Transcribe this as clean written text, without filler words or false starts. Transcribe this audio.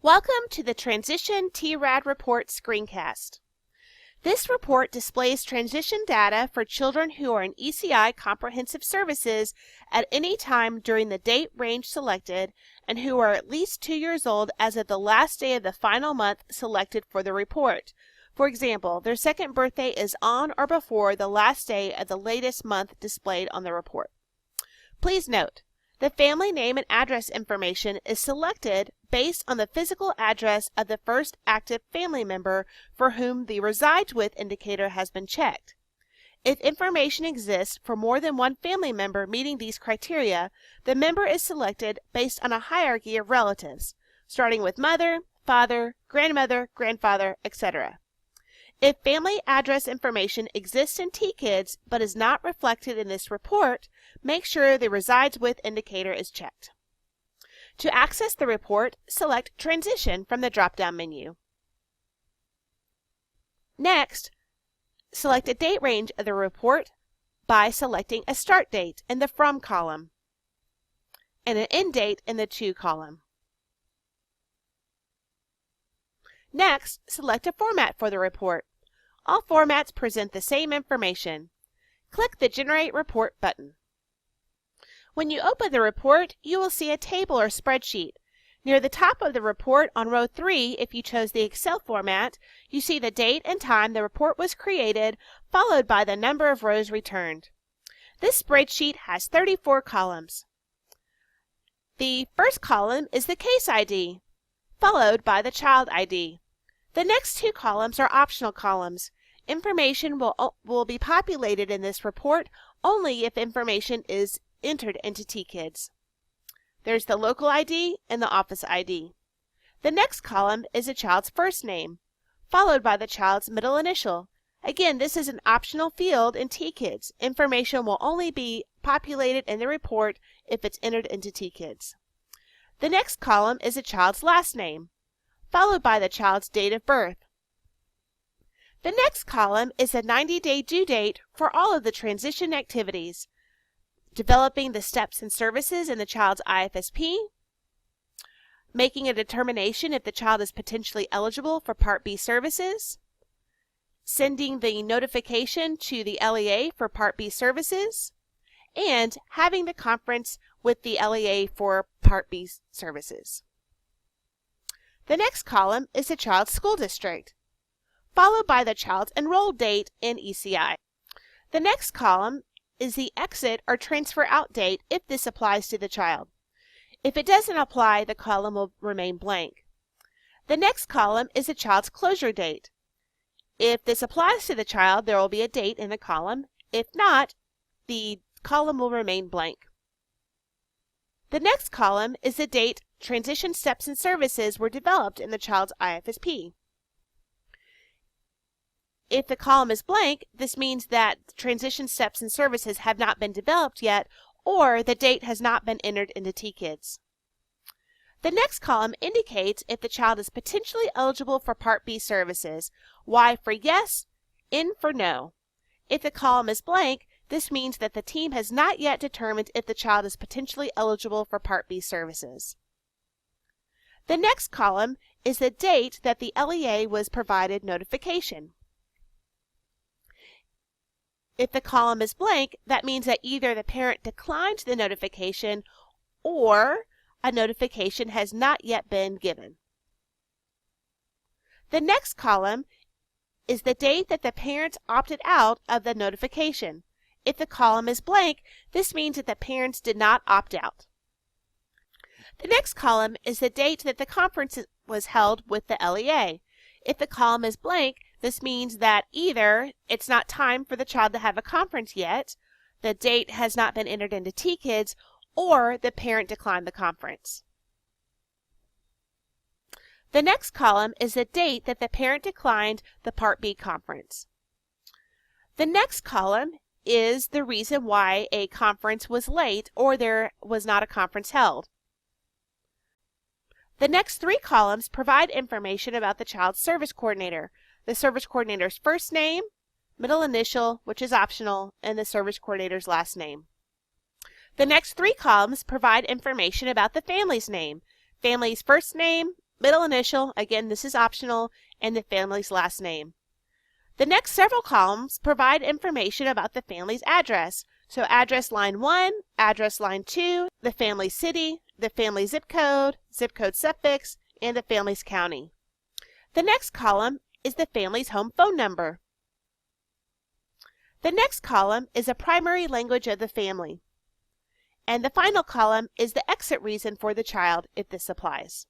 Welcome to the Transition TRAD Report screencast. This report displays transition data for children who are in ECI comprehensive services at any time during the date range selected and who are at least 2 years old as of the last day of the final month selected for the report. For example, their second birthday is on or before the last day of the latest month displayed on the report. Please note, the family name and address information is selected based on the physical address of the first active family member for whom the resides with indicator has been checked. If information exists for more than one family member meeting these criteria, the member is selected based on a hierarchy of relatives, starting with mother, father, grandmother, grandfather, etc. If family address information exists in TKids but is not reflected in this report, make sure the resides with indicator is checked. To access the report, select Transition from the drop-down menu. Next, select a date range of the report by selecting a start date in the From column and an end date in the To column. Next, select a format for the report. All formats present the same information. Click the Generate Report button. When you open the report, you will see a table or spreadsheet. Near the top of the report on row 3, if you chose the Excel format, you see the date and time the report was created, followed by the number of rows returned. This spreadsheet has 34 columns. The first column is the case ID, followed by the child ID. The next two columns are optional columns. Information will be populated in this report only if information is entered into TKids. There's the local ID and the office ID. The next column is a child's first name, followed by the child's middle initial. Again, this is an optional field in TKids. Information will only be populated in the report if it's entered into TKids. The next column is a child's last name, followed by the child's date of birth. The next column is a 90-day due date for all of the transition activities: developing the steps and services in the child's IFSP, making a determination if the child is potentially eligible for Part B services, sending the notification to the LEA for Part B services, and having the conference with the LEA for Part B services. The next column is the child's school district, followed by the child's enrolled date in ECI. The next column is the exit or transfer out date if this applies to the child. If it doesn't apply, the column will remain blank. The next column is the child's closure date. If this applies to the child, there will be a date in the column. If not, the column will remain blank. The next column is the date transition steps and services were developed in the child's IFSP. If the column is blank, this means that transition steps and services have not been developed yet, or the date has not been entered into TKids. The next column indicates if the child is potentially eligible for Part B services. Y for yes, N for no. If the column is blank, this means that the team has not yet determined if the child is potentially eligible for Part B services. The next column is the date that the LEA was provided notification. If the column is blank, that means that either the parent declined the notification or a notification has not yet been given. The next column is the date that the parents opted out of the notification. If the column is blank, this means that the parents did not opt out. The next column is the date that the conference was held with the LEA. If the column is blank, this means that either it's not time for the child to have a conference yet, the date has not been entered into TKids, or the parent declined the conference. The next column is the date that the parent declined the Part B conference. The next column is the reason why a conference was late or there was not a conference held. The next three columns provide information about the child's service coordinator: the service coordinator's first name, middle initial, which is optional, and the service coordinator's last name. The next three columns provide information about the family's name: family's first name, middle initial, again this is optional, and the family's last name. The next several columns provide information about the family's address. So address line 1, address line 2, the family city, the family zip code suffix, and the family's county. The next column is the family's home phone number. The next column is a primary language of the family. And the final column is the exit reason for the child, if this applies.